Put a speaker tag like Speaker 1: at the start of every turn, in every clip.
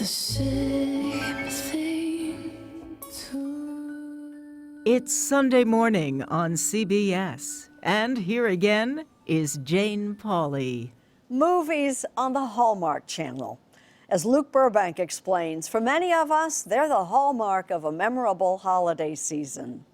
Speaker 1: the same thing too.
Speaker 2: It's Sunday morning on CBS, and here again is Jane Pauley.
Speaker 3: Movies on the Hallmark Channel. As Luke Burbank explains, for many of us, they're the hallmark of a memorable holiday season.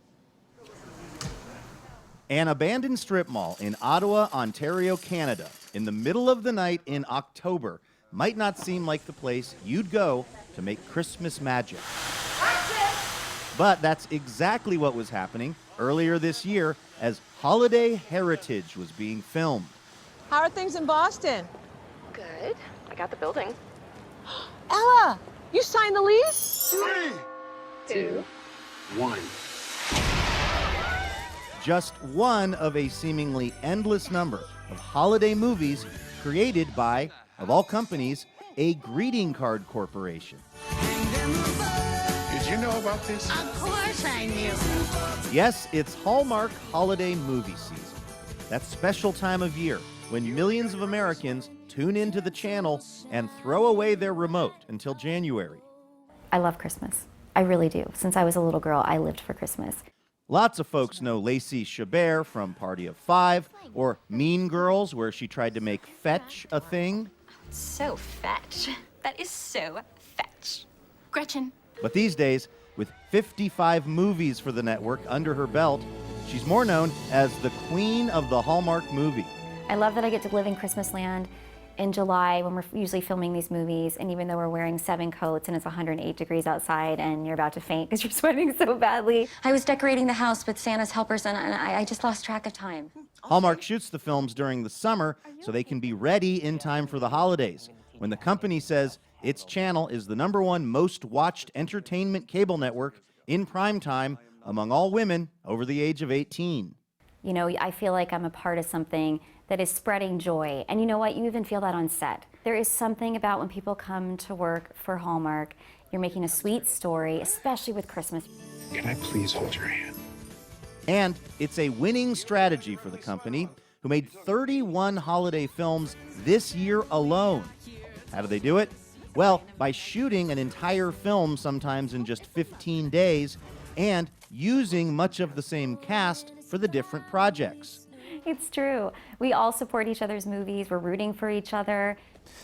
Speaker 4: An abandoned strip mall in Ottawa, Ontario, Canada, in the middle of the night in October, might not seem like the place you'd go to make Christmas magic. But that's exactly what was happening earlier this year as Holiday Heritage was being filmed.
Speaker 5: How are things in Boston?
Speaker 6: Good. I got the building.
Speaker 5: Ella, you signed the lease?
Speaker 6: 3, 2,
Speaker 7: 1.
Speaker 4: Just one of a seemingly endless number of holiday movies created by, of all companies, a greeting card corporation.
Speaker 7: Did you know about this?
Speaker 1: Of course I knew.
Speaker 4: Yes, it's Hallmark holiday movie season. That special time of year when millions of Americans tune into the channel and throw away their remote until January.
Speaker 8: I love Christmas. I really do. Since I was a little girl, I lived for Christmas.
Speaker 4: Lots of folks know Lacey Chabert from Party of Five, or Mean Girls, where she tried to make fetch a thing.
Speaker 6: So fetch. That is so fetch. Gretchen.
Speaker 4: But these days, with 55 movies for the network under her belt, she's more known as the queen of the Hallmark movie.
Speaker 8: I love that I get to live in Christmas land in July when we're usually filming these movies, and even though we're wearing 7 coats and it's 108 degrees outside and you're about to faint because you're sweating so badly. I was decorating the house with Santa's helpers and I just lost track of time.
Speaker 4: Hallmark shoots the films during the summer so they can be ready in time for the holidays, when the company says its channel is the #1 most watched entertainment cable network in primetime among all women over the age of 18.
Speaker 8: You know, I feel like I'm a part of something that is spreading joy. And you know what? You even feel that on set. There is something about when people come to work for Hallmark, you're making a sweet story, especially with Christmas.
Speaker 7: Can I please hold your hand?
Speaker 4: And it's a winning strategy for the company, who made 31 holiday films this year alone. How do they do it? Well, by shooting an entire film sometimes in just 15 days and using much of the same cast for the different projects.
Speaker 8: It's true. We all support each other's movies. We're rooting for each other.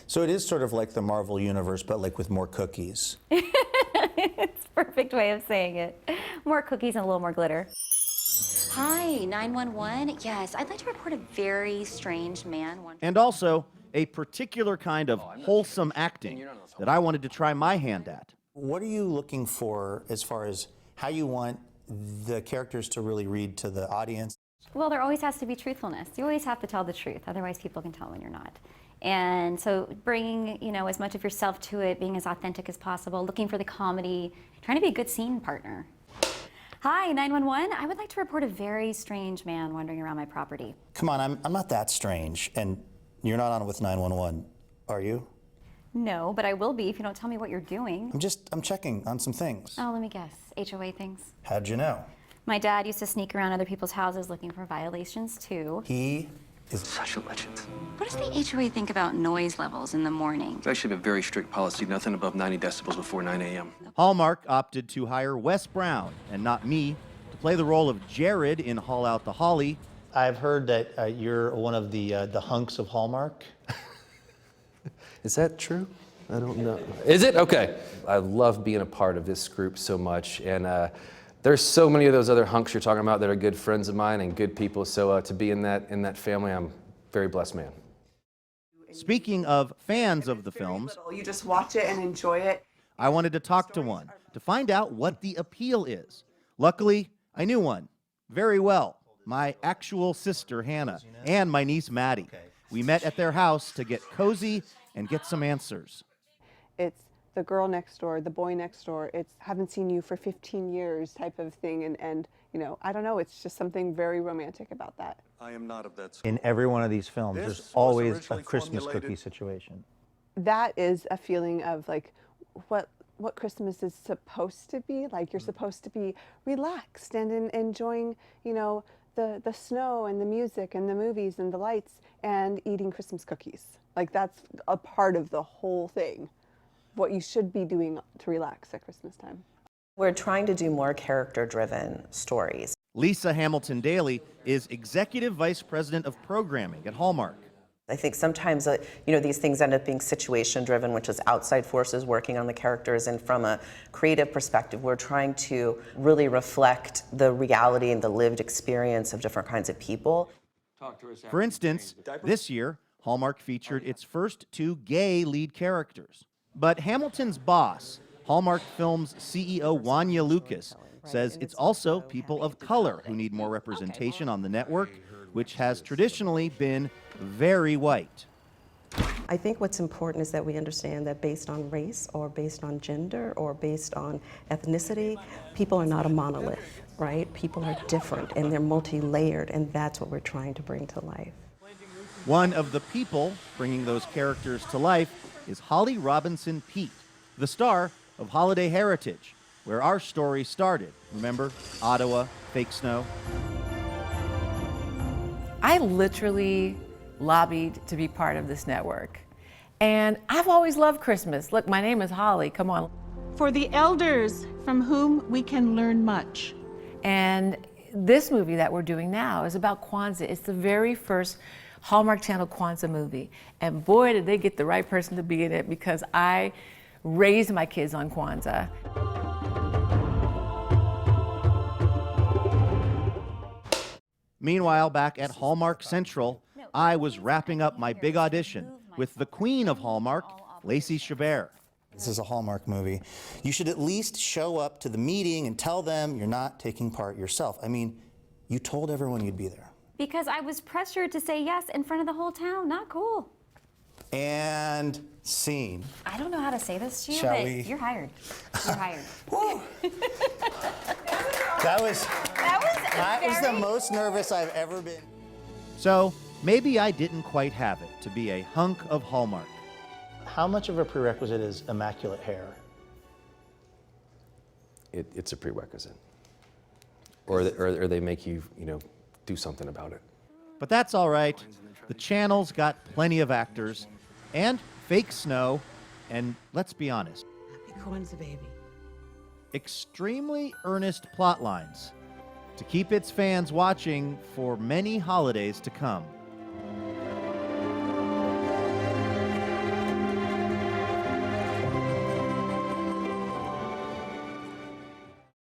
Speaker 9: So it is sort of like the Marvel Universe, but like with more cookies.
Speaker 8: It's a perfect way of saying it. More cookies and a little more glitter. Hi, 911. Yes, I'd like to report a very strange man.
Speaker 4: And also a particular kind of wholesome acting that I wanted to try my hand at.
Speaker 9: What are you looking for as far as how you want the characters to really read to the audience?
Speaker 8: Well, there always has to be truthfulness. You always have to tell the truth, otherwise people can tell when you're not. And so bringing, you know, as much of yourself to it, being as authentic as possible, looking for the comedy, trying to be a good scene partner. Hi, 911. I would like to report a very strange man wandering around my property.
Speaker 9: Come on, I'm not that strange, and you're not on with 911, are you?
Speaker 8: No, but I will be if you don't tell me what you're doing.
Speaker 9: I'm checking on some things.
Speaker 8: Oh, let me guess. HOA things?
Speaker 9: How'd you know?
Speaker 8: My dad used to sneak around other people's houses looking for violations, too.
Speaker 9: He is
Speaker 7: Such a legend.
Speaker 8: What does the HOA think about noise levels in the morning?
Speaker 10: It's actually a very strict policy, nothing above 90 decibels before 9 a.m.
Speaker 4: Hallmark opted to hire Wes Brown, and not me, to play the role of Jared in Haul Out the Holly.
Speaker 9: I've heard that you're one of the hunks of Hallmark.
Speaker 11: Is that true? I don't know. Is it? Okay. I love being a part of this group so much, and there's so many of those other hunks you're talking about that are good friends of mine and good people, so to be in that family, I'm a very blessed man.
Speaker 4: Speaking of fans of the films,
Speaker 5: You just watch it and enjoy it.
Speaker 4: I wanted to talk to one to find out what the appeal is. Luckily, I knew one very well, my actual sister, Hannah, and my niece, Maddie. We met at their house to get cozy and get some answers.
Speaker 5: It's the girl next door, the boy next door. It's haven't seen you for 15 years type of thing. And you know, I don't know, it's just something very romantic about that.
Speaker 10: I am not of that school.
Speaker 9: In every one of these films,
Speaker 10: This
Speaker 9: there's
Speaker 10: was
Speaker 9: always a
Speaker 10: originally
Speaker 9: Christmas
Speaker 10: formulated-
Speaker 9: cookie situation.
Speaker 5: That is a feeling of like what Christmas is supposed to be. Like you're supposed to be relaxed and enjoying, you know, the snow and the music and the movies and the lights and eating Christmas cookies. Like that's a part of the whole thing. what you should be doing to relax at Christmas time.
Speaker 12: We're trying to do more character-driven stories.
Speaker 4: Lisa Hamilton Daly is Executive Vice President of Programming at Hallmark.
Speaker 12: I think sometimes, these things end up being situation-driven, which is outside forces working on the characters. And from a creative perspective, we're trying to really reflect the reality and the lived experience of different kinds of people.
Speaker 4: For instance, this year, Hallmark featured its first 2 gay lead characters. But Hamilton's boss, Hallmark Films CEO Wanya Lucas, says it's also people of color who need more representation on the network, which has traditionally been very white.
Speaker 12: I think what's important is that we understand that based on race or based on gender or based on ethnicity, people are not a monolith, right? People are different and they're multi-layered, and that's what we're trying to bring to life.
Speaker 4: One of the people bringing those characters to life is Holly Robinson Peete, the star of Holiday Heritage, where our story started. Remember? Ottawa, fake snow.
Speaker 13: I literally lobbied to be part of this network. And I've always loved Christmas. Look, my name is Holly, come on.
Speaker 14: For the elders from whom we can learn much.
Speaker 13: And this movie that we're doing now is about Kwanzaa. It's the very first Hallmark Channel Kwanzaa movie. And boy, did they get the right person to be in it, because I raised my kids on Kwanzaa.
Speaker 4: Meanwhile, back at Hallmark Central, I was wrapping up my big audition with the queen of Hallmark, Lacey Chabert.
Speaker 9: This is a Hallmark movie. You should at least show up to the meeting and tell them you're not taking part yourself. I mean, you told everyone you'd be there.
Speaker 8: Because I was pressured to say yes in front of the whole town. Not cool.
Speaker 9: And scene.
Speaker 8: I don't know how to say this to you,
Speaker 9: Shall
Speaker 8: but
Speaker 9: we?
Speaker 8: You're hired. You're hired.
Speaker 9: That was the most nervous I've ever been.
Speaker 4: So maybe I didn't quite have it to be a hunk of Hallmark.
Speaker 9: How much of a prerequisite is immaculate hair?
Speaker 11: It's a prerequisite. Or they make you, do something about it.
Speaker 4: But that's all right. The channel's got plenty of actors and fake snow, and let's be honest,
Speaker 1: Happy Kwanzaa, baby.
Speaker 4: extremely earnest plot lines to keep its fans watching for many holidays to come.